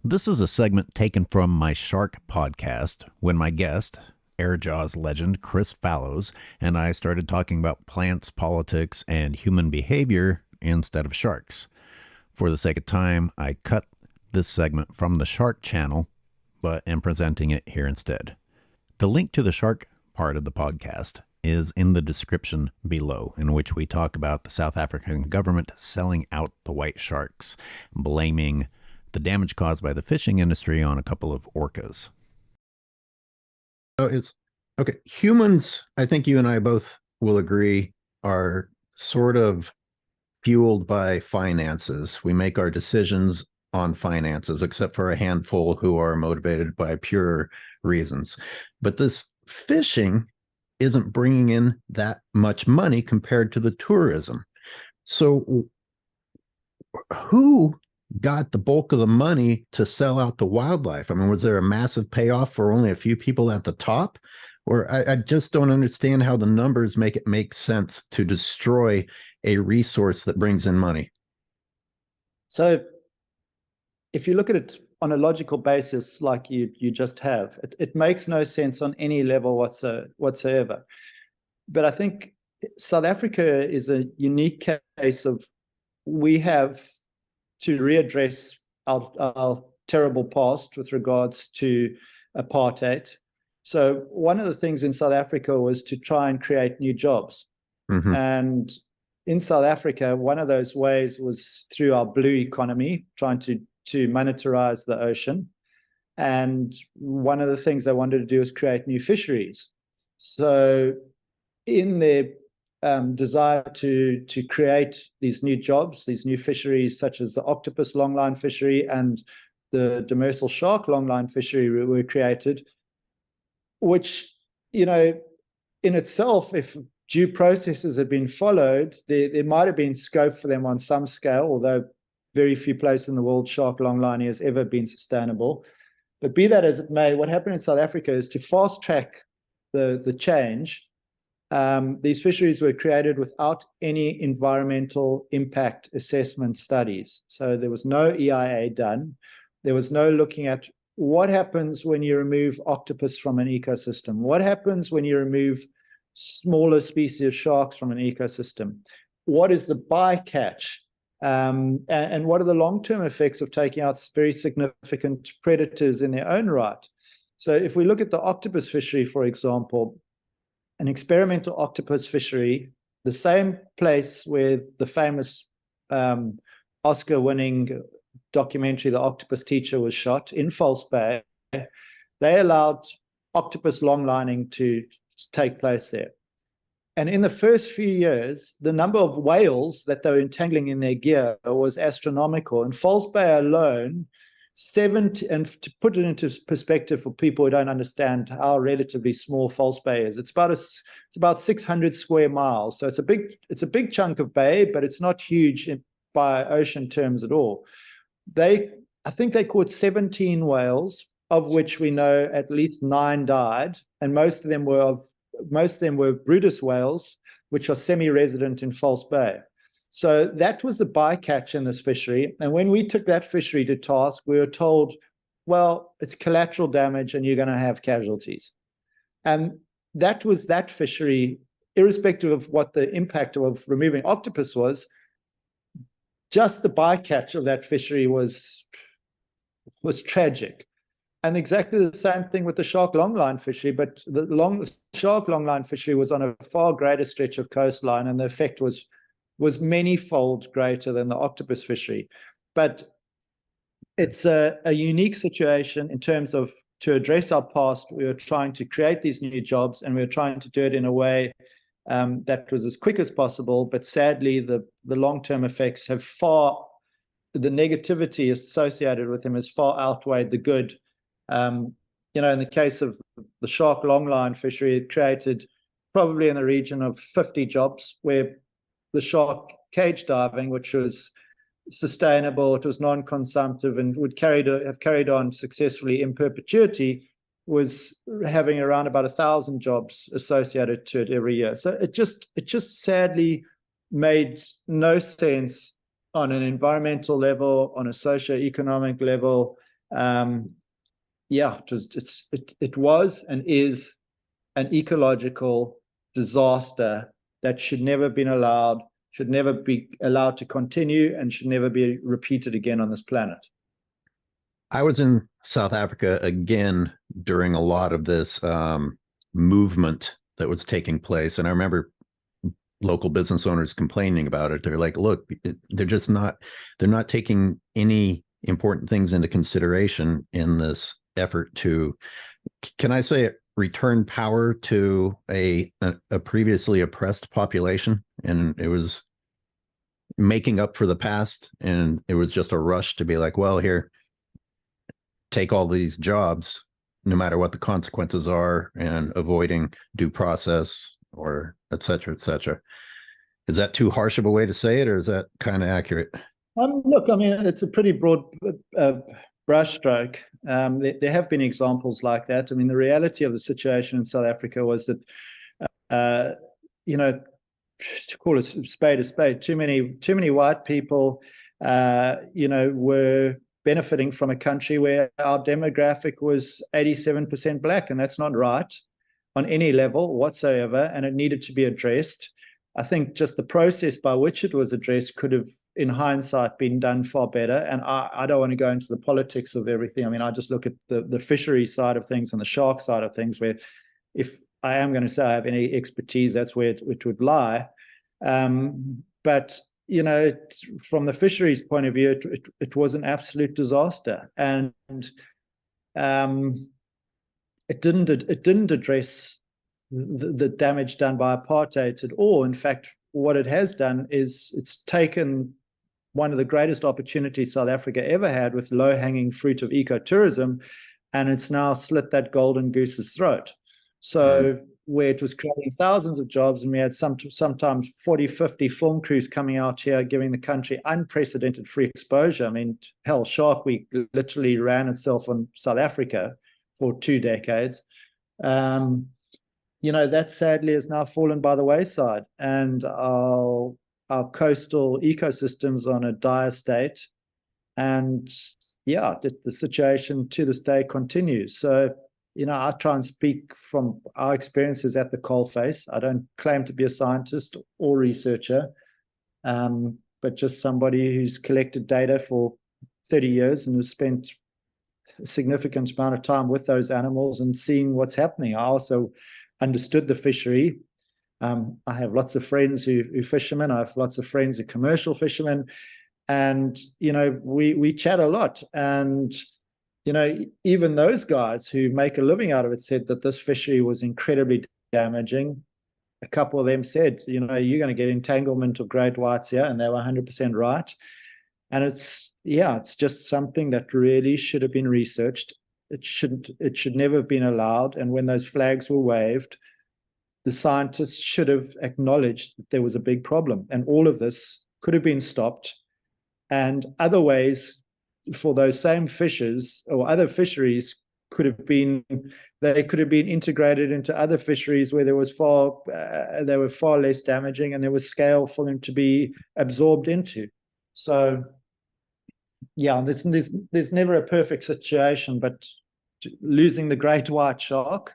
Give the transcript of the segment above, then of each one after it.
This is a segment taken from my Shark podcast when my guest, Air Jaws legend Chris Fallows, and I started talking about plants, politics, and human behavior instead of sharks. For the sake of time, I cut this segment from the Shark channel, but am presenting it here instead. The link to the Shark part of the podcast is in the description below, in which we talk about the South African government selling out the white sharks, blaming the damage caused by the fishing industry on a couple of orcas. So it's okay. Humans, I think you and I both will agree, are sort of fueled by finances. We make our decisions on finances, except for a handful who are motivated by pure reasons. But this fishing isn't bringing in that much money compared to the tourism. So who got the bulk of the money to sell out the wildlife? I mean, was there a massive payoff for only a few people at the top? Or I just don't understand how the numbers make it make sense to destroy a resource that brings in money. So if you look at it on a logical basis, like you just have, it makes no sense on any level whatsoever. But I think South Africa is a unique case of we have to readdress our terrible past with regards to apartheid. So one of the things in South Africa was to try and create new jobs. Mm-hmm. And in South Africa, one of those ways was through our blue economy, trying to monetize the ocean. And one of the things they wanted to do was create new fisheries. So in their desire to create these new jobs, these new fisheries, such as the octopus longline fishery and the demersal shark longline fishery were created, which, you know, in itself, if due processes had been followed, there might have been scope for them on some scale, although very few places in the world shark longline has ever been sustainable. But be that as it may, what happened in South Africa is to fast track the change. These fisheries were created without any environmental impact assessment studies. So there was no EIA done. There was no looking at what happens when you remove octopus from an ecosystem. What happens when you remove smaller species of sharks from an ecosystem? What is the bycatch? And what are the long-term effects of taking out very significant predators in their own right? So if we look at the octopus fishery, for example, an experimental octopus fishery, the same place where the famous Oscar-winning documentary, The Octopus Teacher, was shot in False Bay, they allowed octopus longlining to take place there. And in the first few years, the number of whales that they were entangling in their gear was astronomical. In False Bay alone, 70, and to put it into perspective for people who don't understand how relatively small False Bay is, it's about 600 square miles. So it's a big chunk of bay, but it's not huge by ocean terms at all. I think they caught 17 whales, of which we know at least 9 died, and most of them were Brutus whales, which are semi-resident in False Bay. So that was the bycatch in this fishery. And when we took that fishery to task, we were told, well, it's collateral damage and you're going to have casualties. And that was that fishery, irrespective of what the impact of removing octopus was. Just the bycatch of that fishery was tragic. And exactly the same thing with the shark longline fishery, but the shark longline fishery was on a far greater stretch of coastline, and the effect was many-fold greater than the octopus fishery. But it's a unique situation in terms of, to address our past, we were trying to create these new jobs, and we were trying to do it in a way that was as quick as possible. But sadly, the long-term effects have the negativity associated with them has far outweighed the good. You know, in the case of the shark longline fishery, it created probably in the region of 50 jobs, where the shark cage diving, which was sustainable, it was non-consumptive, and would have carried on successfully in perpetuity, was having around about 1,000 jobs associated to it every year. So it just sadly made no sense on an environmental level, on a socio-economic level, Yeah, it was and is an ecological disaster that should never be allowed to continue, and should never be repeated again on this planet. I was in South Africa again during a lot of this movement that was taking place, and I remember local business owners complaining about it. They're like, look, they're not taking any important things into consideration in this effort to, can I say it, return power to a previously oppressed population. And it was making up for the past, and it was just a rush to be like, well, here, take all these jobs no matter what the consequences are, and avoiding due process, or et cetera, et cetera. Is that too harsh of a way to say it, or is that kind of accurate? Look, I mean, it's a pretty broad brushstroke. There have been examples like that. I mean, the reality of the situation in South Africa was that, to call a spade, too many white people, were benefiting from a country where our demographic was 87% black, and that's not right on any level whatsoever, and it needed to be addressed. I think just the process by which it was addressed could have, in hindsight, been done far better. And I don't want to go into the politics of everything. I mean, I just look at the fishery side of things and the shark side of things, where if I am going to say I have any expertise, that's where it would lie. But, from the fisheries point of view, it was an absolute disaster. And it didn't address the damage done by apartheid at all. In fact, what it has done is it's taken one of the greatest opportunities South Africa ever had with low-hanging fruit of ecotourism, and it's now slit that golden goose's throat. So where it was creating thousands of jobs, and we had sometimes 40, 50 film crews coming out here, giving the country unprecedented free exposure. I mean, hell, Shark Week literally ran itself on South Africa for 2 decades. That sadly has now fallen by the wayside, and our coastal ecosystems are in a dire state. And yeah, the situation to this day continues. So, I try and speak from our experiences at the coalface. I don't claim to be a scientist or researcher, but just somebody who's collected data for 30 years and has spent a significant amount of time with those animals and seeing what's happening. I also understood the fishery. I have lots of friends who fishermen. I have lots of friends who commercial fishermen, and we chat a lot. And even those guys who make a living out of it said that this fishery was incredibly damaging. A couple of them said, you're going to get entanglement of great whites here, and they were 100% right. And it's just something that really should have been researched. It should never have been allowed. And when those flags were waved, the scientists should have acknowledged that there was a big problem, and all of this could have been stopped. And other ways for those same fishes or other fisheries could have been integrated into other fisheries where they were far less damaging, and there was scale for them to be absorbed into. So yeah, there's never a perfect situation, but losing the great white shark,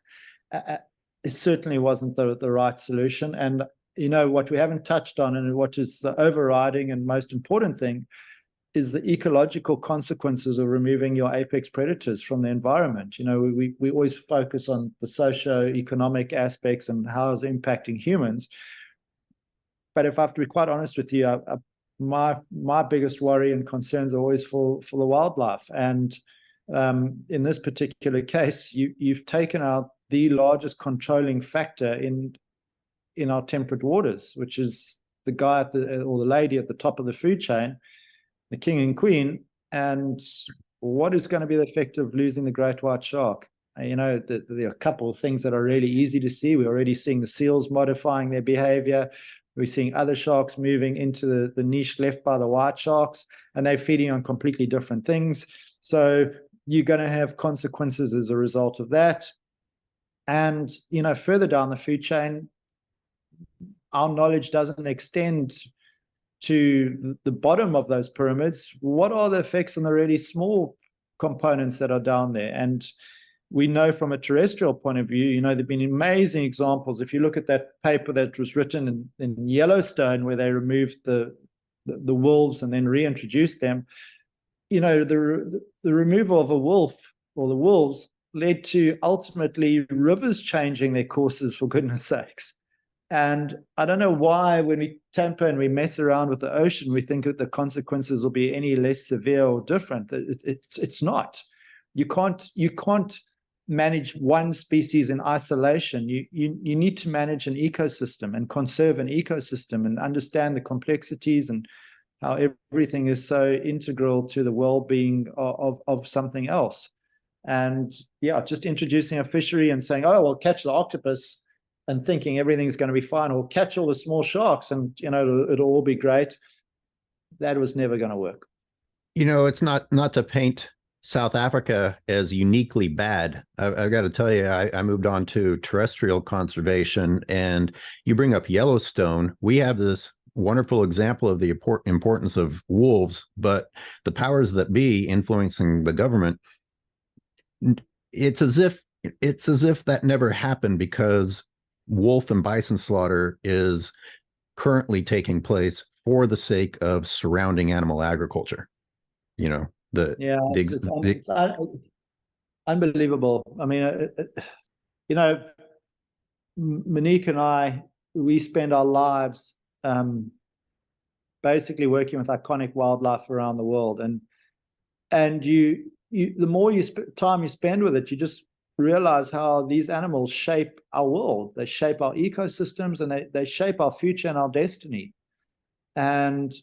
it certainly wasn't the right solution. And what we haven't touched on, and what is the overriding and most important thing, is the ecological consequences of removing your apex predators from the environment. We always focus on the socio-economic aspects and how it's impacting humans. But if I have to be quite honest with you, my biggest worry and concerns are always for the wildlife. And in this particular case, you've taken out the largest controlling factor in our temperate waters, which is the guy or the lady at the top of the food chain, the king and queen. And what is going to be the effect of losing the great white shark? There are a couple of things that are really easy to see. We're already seeing the seals modifying their behavior. We're seeing other sharks moving into the niche left by the white sharks, and they're feeding on completely different things. So you're going to have consequences as a result of that. And, further down the food chain, our knowledge doesn't extend to the bottom of those pyramids. What are the effects on the really small components that are down there. And we know from a terrestrial point of view, there have been amazing examples. If you look at that paper that was written in Yellowstone, where they removed the wolves and then reintroduced them, the removal of a wolf or the wolves led to ultimately rivers changing their courses, for goodness sakes. And I don't know why when we tamper and we mess around with the ocean, we think that the consequences will be any less severe or different. It's not. You can't manage one species in isolation. You need to manage an ecosystem and conserve an ecosystem and understand the complexities and how everything is so integral to the well-being of something else. And yeah, just introducing a fishery and saying, oh, we'll catch the octopus and thinking everything's going to be fine, or catch all the small sharks and it'll all be great. That was never going to work. It's not to paint South Africa as uniquely bad. I've got to tell you, I moved on to terrestrial conservation, and you bring up Yellowstone. We have this wonderful example of the importance of wolves, but the powers that be influencing the government, it's as if that never happened, because wolf and bison slaughter is currently taking place for the sake of surrounding animal agriculture. It's unbelievable. I mean, Monique and I, we spend our lives basically working with iconic wildlife around the world, and you the more time you spend with it, you just realize how these animals shape our world. They shape our ecosystems, and they shape our future and our destiny. And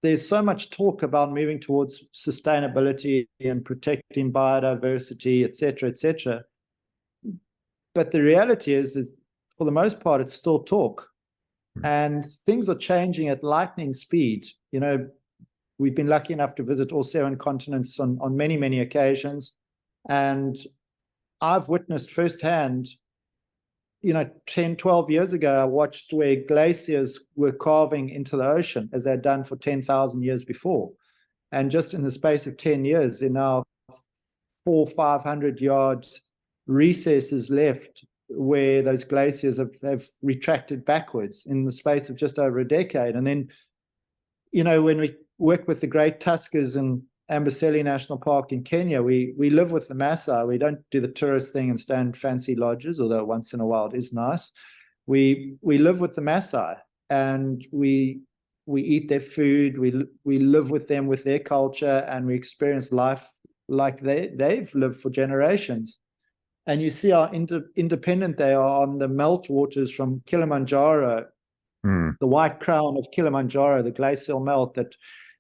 there's so much talk about moving towards sustainability and protecting biodiversity, et cetera, but the reality is for the most part, it's still talk. And things are changing at lightning speed. We've been lucky enough to visit all 7 continents on many, many occasions. And I've witnessed firsthand, 10, 12 years ago, I watched where glaciers were carving into the ocean as they'd done for 10,000 years before. And just in the space of 10 years, there are now 400-500 yards recesses left where those glaciers have retracted backwards in the space of just over a decade. And then, when we work with the great tuskers in Amboseli National Park in Kenya, we live with the Maasai. We don't do the tourist thing and stay in fancy lodges, although once in a while it is nice. We live with the Maasai, and we eat their food. We live with them, with their culture, and we experience life like they've lived for generations. And you see how independent they are on the meltwaters from Kilimanjaro, the white crown of Kilimanjaro, the glacial melt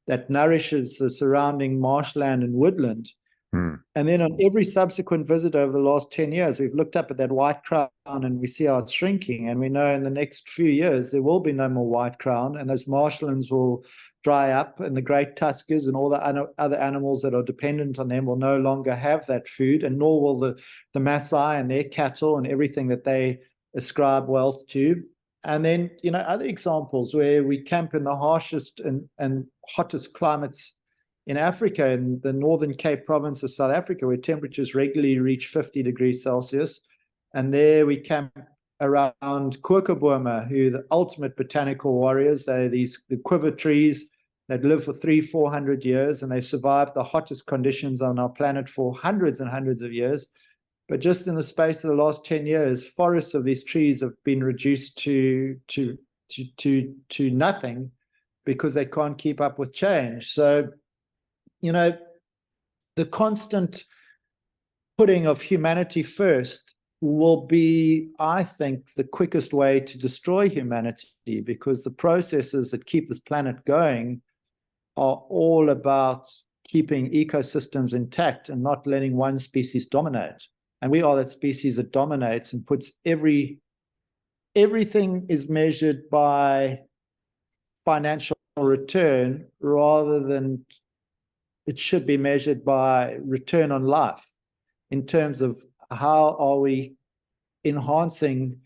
that nourishes the surrounding marshland and woodland. And then on every subsequent visit over the last 10 years, we've looked up at that white crown and we see how it's shrinking. And we know in the next few years, there will be no more white crown, and those marshlands will dry up, and the great tuskers and all the other animals that are dependent on them will no longer have that food, and nor will the Maasai and their cattle and everything that they ascribe wealth to. And then, other examples where we camp in the harshest and hottest climates in Africa, in the Northern Cape province of South Africa, where temperatures regularly reach 50 degrees Celsius. And there we camp around Kookaburma, who are the ultimate botanical warriors. They're the quiver trees that live for 300-400 years, and they survived the hottest conditions on our planet for hundreds and hundreds of years. But just in the space of the last 10 years, forests of these trees have been reduced to nothing because they can't keep up with change. So, the constant putting of humanity first will be, I think, the quickest way to destroy humanity, because the processes that keep this planet going are all about keeping ecosystems intact and not letting one species dominate. And we are that species that dominates and puts everything is measured by financial return rather than it should be measured by return on life, in terms of how are we enhancing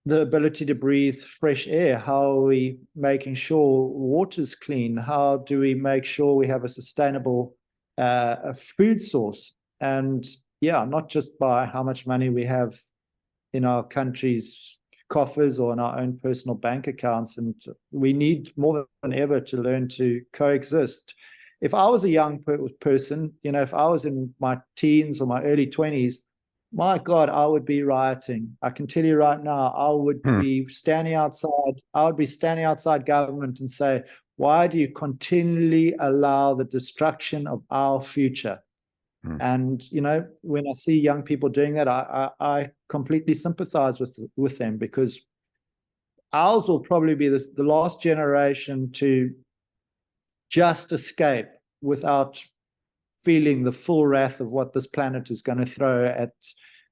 the ability to breathe fresh air? How are we making sure water's clean? How do we make sure we have a sustainable a food source. And yeah, not just by how much money we have in our country's coffers or in our own personal bank accounts. And we need more than ever to learn to coexist. If I was a young person, if I was in my teens or my early 20s, my God, I would be rioting. I can tell you right now, I would be standing outside. I would be standing outside government and say, why do you continually allow the destruction of our future? And, when I see young people doing that, I completely sympathize with them, because ours will probably be the last generation to just escape without feeling the full wrath of what this planet is going to throw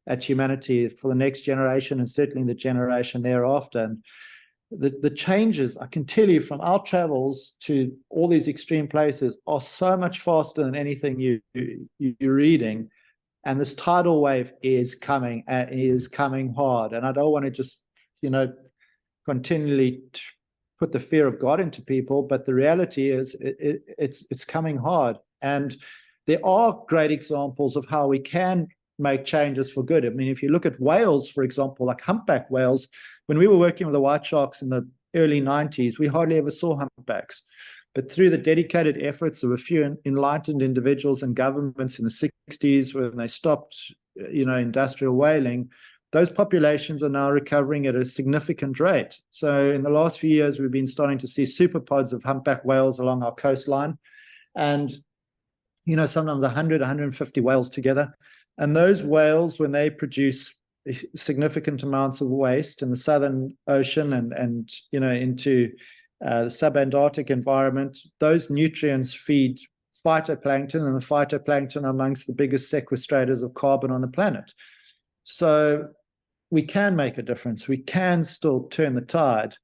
at humanity for the next generation, and certainly the generation thereafter. And the changes, I can tell you, from our travels to all these extreme places are so much faster than anything you're reading. And this tidal wave is coming, and is coming hard. And I don't want to just, continually put the fear of God into people, but the reality is it's coming hard. And there are great examples of how we can make changes for good. I mean, if you look at whales, for example, like humpback whales, when we were working with the white sharks in the early 90s, we hardly ever saw humpbacks. But through the dedicated efforts of a few enlightened individuals and governments in the 60s, when they stopped, industrial whaling, those populations are now recovering at a significant rate. So in the last few years, we've been starting to see superpods of humpback whales along our coastline. And, sometimes 100, 150 whales together. And those whales, when they produce significant amounts of waste in the Southern Ocean and into the subantarctic environment, those nutrients feed phytoplankton, and the phytoplankton are amongst the biggest sequestrators of carbon on the planet. So we can make a difference. We can still turn the tide.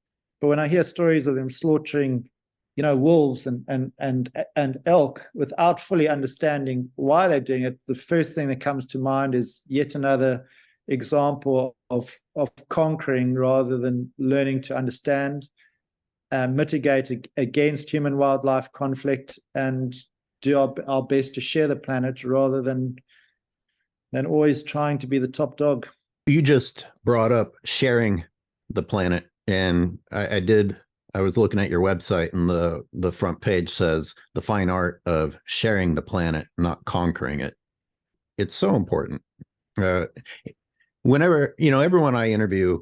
But when I hear stories of them slaughtering, wolves and elk without fully understanding why they're doing it, the first thing that comes to mind is yet another example of conquering rather than learning to understand, mitigate against human-wildlife conflict, and do our best to share the planet rather than always trying to be the top dog. You just brought up sharing the planet, and I was looking at your website, and the front page says the fine art of sharing the planet, not conquering it. It's so important. Whenever, everyone I interview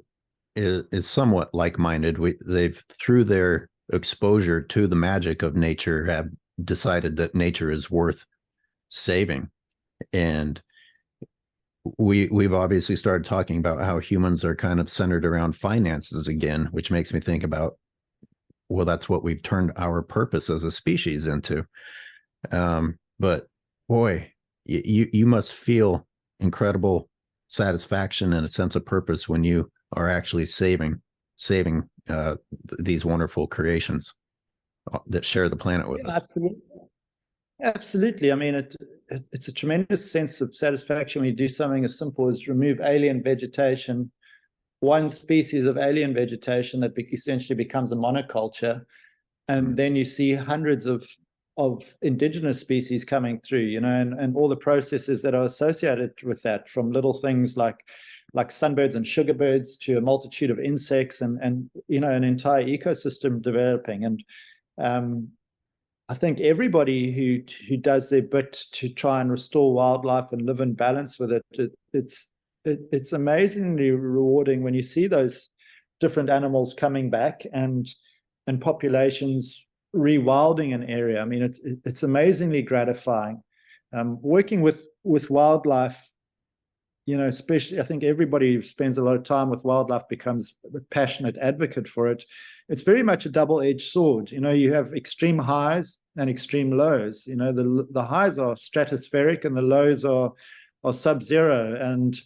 is somewhat like-minded. They've, through their exposure to the magic of nature, have decided that nature is worth saving. And we've obviously started talking about how humans are kind of centered around finances again, which makes me think about, well, that's what we've turned our purpose as a species into. But boy, you must feel incredible satisfaction and a sense of purpose when you are actually saving these wonderful creations that share the planet with us. Absolutely. I mean, it's a tremendous sense of satisfaction when you do something as simple as remove alien vegetation, one species of alien vegetation that essentially becomes a monoculture, and then you see hundreds of indigenous species coming through, and all the processes that are associated with that, from little things like sunbirds and sugarbirds to a multitude of insects and an entire ecosystem developing. And I think everybody who does their bit to try and restore wildlife and live in balance with it, it's amazingly rewarding when you see those different animals coming back and populations rewilding an area. I mean, it's amazingly gratifying. Working with wildlife, especially, I think everybody who spends a lot of time with wildlife becomes a passionate advocate for it. It's very much a double-edged sword. You have extreme highs and extreme lows. The highs are stratospheric and the lows are sub-zero. And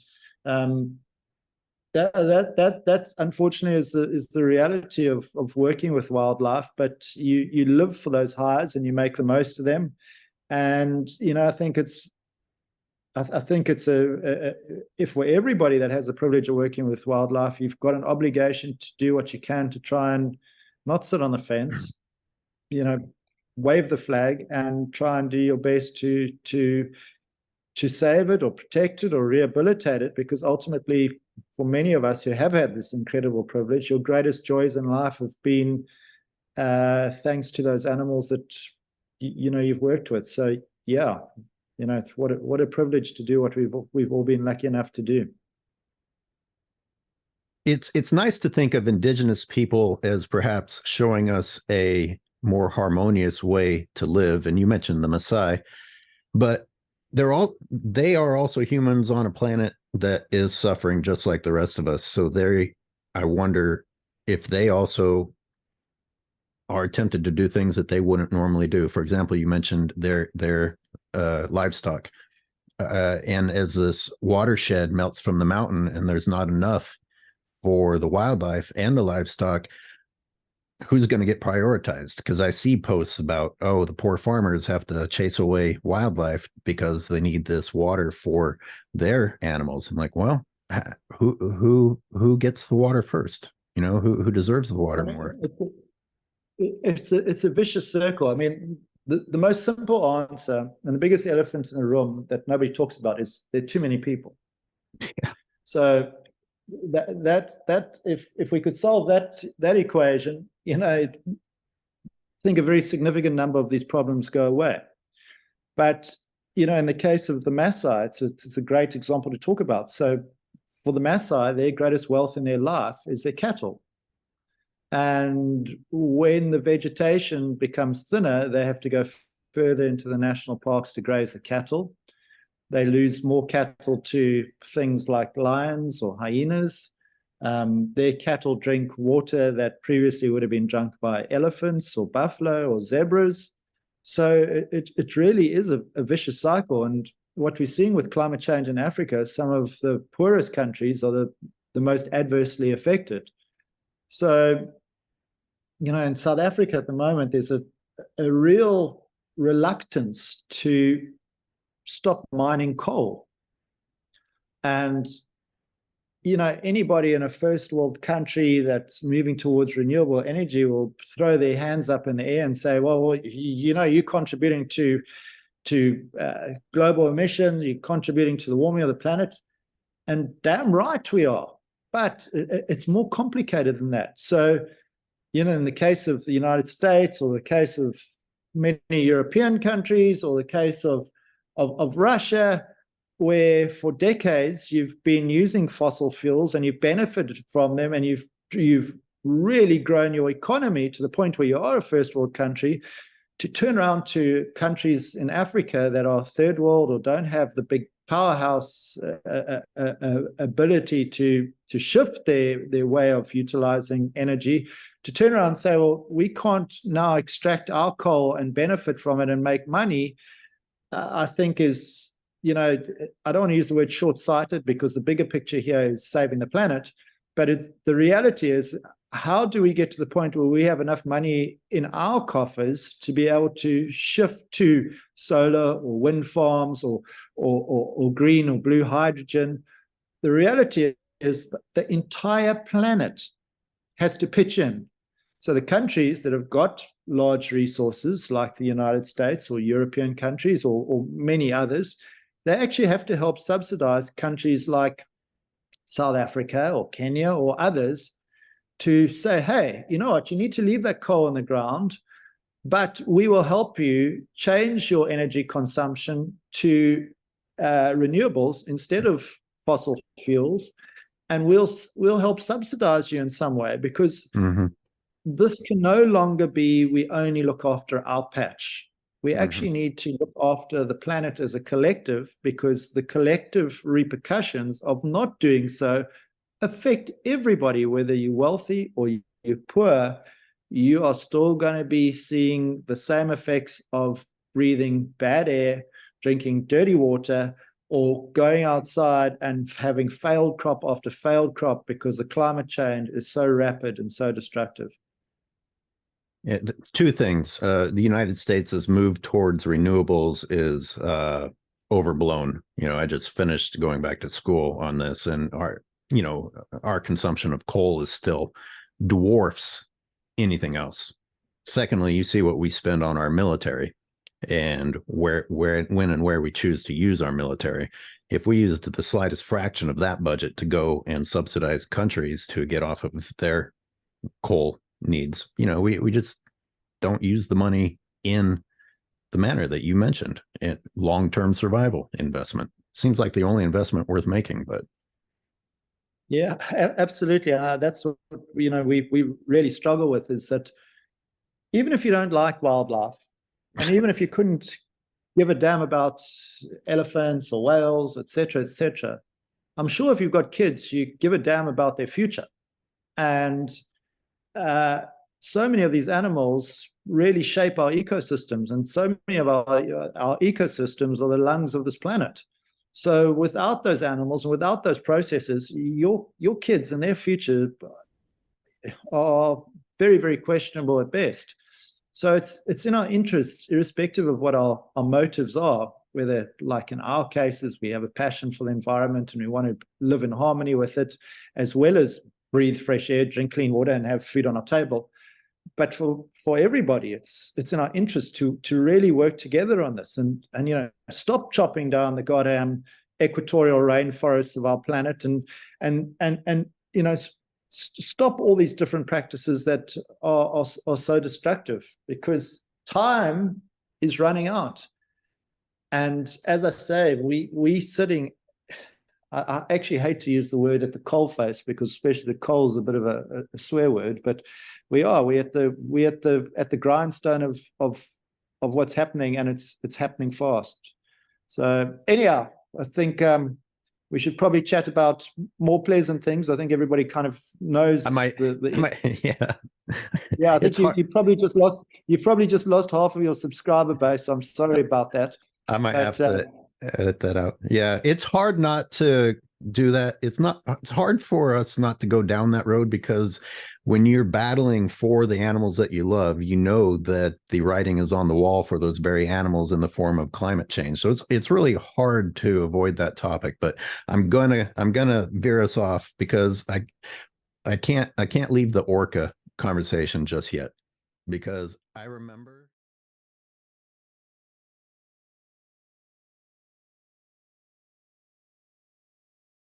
that unfortunately is the reality of working with wildlife. But you live for those highs and you make the most of them. And I think it's if for everybody that has the privilege of working with wildlife, you've got an obligation to do what you can to try and not sit on the fence, wave the flag and try and do your best to save it or protect it or rehabilitate it, because ultimately, for many of us who have had this incredible privilege, your greatest joys in life have been thanks to those animals that you've worked with. So yeah, it's what a privilege to do what we've all been lucky enough to do. It's nice to think of indigenous people as perhaps showing us a more harmonious way to live. And you mentioned the Maasai, but they are also humans on a planet that is suffering just like the rest of us. So I wonder if they also are tempted to do things that they wouldn't normally do. For example, you mentioned their livestock, and as this watershed melts from the mountain and there's not enough for the wildlife and the livestock, who's going to get prioritized? Because I see posts about, oh, the poor farmers have to chase away wildlife because they need this water for their animals. I'm like, well, who gets the water first? Who deserves the water more? It's a vicious circle. I mean, the most simple answer and the biggest elephant in the room that nobody talks about is there are too many people. Yeah. So that if we could solve that equation, I think a very significant number of these problems go away. But in the case of the Maasai, it's a great example to talk about. So for the Maasai, their greatest wealth in their life is their cattle. And when the vegetation becomes thinner, they have to go further into the national parks to graze the cattle. They lose more cattle to things like lions or hyenas. Their cattle drink water that previously would have been drunk by elephants or buffalo or zebras. So it really is a vicious cycle. And what we're seeing with climate change in Africa, some of the poorest countries are the most adversely affected. So, in South Africa at the moment, there's a real reluctance to stop mining coal. And, anybody in a first world country that's moving towards renewable energy will throw their hands up in the air and say, well, you're contributing to global emissions, you're contributing to the warming of the planet. And damn right we are. But it's more complicated than that. So, in the case of the United States, or the case of many European countries, or the case of Russia, where for decades you've been using fossil fuels and you've benefited from them, and you've really grown your economy to the point where you are a first world country, to turn around to countries in Africa that are third world or don't have the big powerhouse ability to shift their way of utilizing energy, to turn around and say, well, we can't now extract our coal and benefit from it and make money, I think is, I don't want to use the word short-sighted, because the bigger picture here is saving the planet. But the reality is, how do we get to the point where we have enough money in our coffers to be able to shift to solar or wind farms or green or blue hydrogen? The reality is that the entire planet has to pitch in. So the countries that have got large resources, like the United States or European countries or many others, they actually have to help subsidize countries like South Africa or Kenya or others to say, hey, you know what, you need to leave that coal in the ground, but we will help you change your energy consumption to renewables instead of fossil fuels, and we'll help subsidize you in some way, because this can no longer be we only look after our patch. We actually need to look after the planet as a collective, because the collective repercussions of not doing so affect everybody, whether you're wealthy or you're poor. You are still going to be seeing the same effects of breathing bad air, drinking dirty water, or going outside and having failed crop after failed crop, because the climate change is so rapid and so destructive. Yeah, two things. The United States' move towards renewables is overblown. I just finished going back to school on this, and our consumption of coal is still dwarfs anything else. Secondly, you see what we spend on our military and when and where we choose to use our military. If we used the slightest fraction of that budget to go and subsidize countries to get off of their coal needs, we just don't use the money in the manner that you mentioned. Long-term survival investment seems like the only investment worth making. But yeah, absolutely. That's what we really struggle with, is that even if you don't like wildlife, and even if you couldn't give a damn about elephants or whales, etc., I'm sure if you've got kids, you give a damn about their future. And so many of these animals really shape our ecosystems, and so many of our ecosystems are the lungs of this planet. So without those animals and without those processes, your kids and their future are very, very questionable at best. So it's in our interests, irrespective of what our motives are, whether, like in our cases, we have a passion for the environment and we want to live in harmony with it, as well as breathe fresh air, drink clean water, and have food on our table. But for everybody, it's in our interest to really work together on this, and stop chopping down the goddamn equatorial rainforests of our planet, and stop all these different practices that are so destructive, because time is running out. And as I say, we sitting, I actually hate to use the word at the coal face, because especially the coal is a bit of a swear word, but we're at the grindstone of what's happening, and it's happening fast. So anyhow, I think we should probably chat about more pleasant things. I think everybody kind of knows. Yeah. Yeah, I think you probably just lost half of your subscriber base. I'm sorry about that. I might have to edit that out. Yeah, it's hard not to do that. It's hard for us not to go down that road, because when you're battling for the animals that you love, you know that the writing is on the wall for those very animals in the form of climate change. So it's really hard to avoid that topic. But I'm gonna veer us off, because I can't leave the orca conversation just yet, because I remember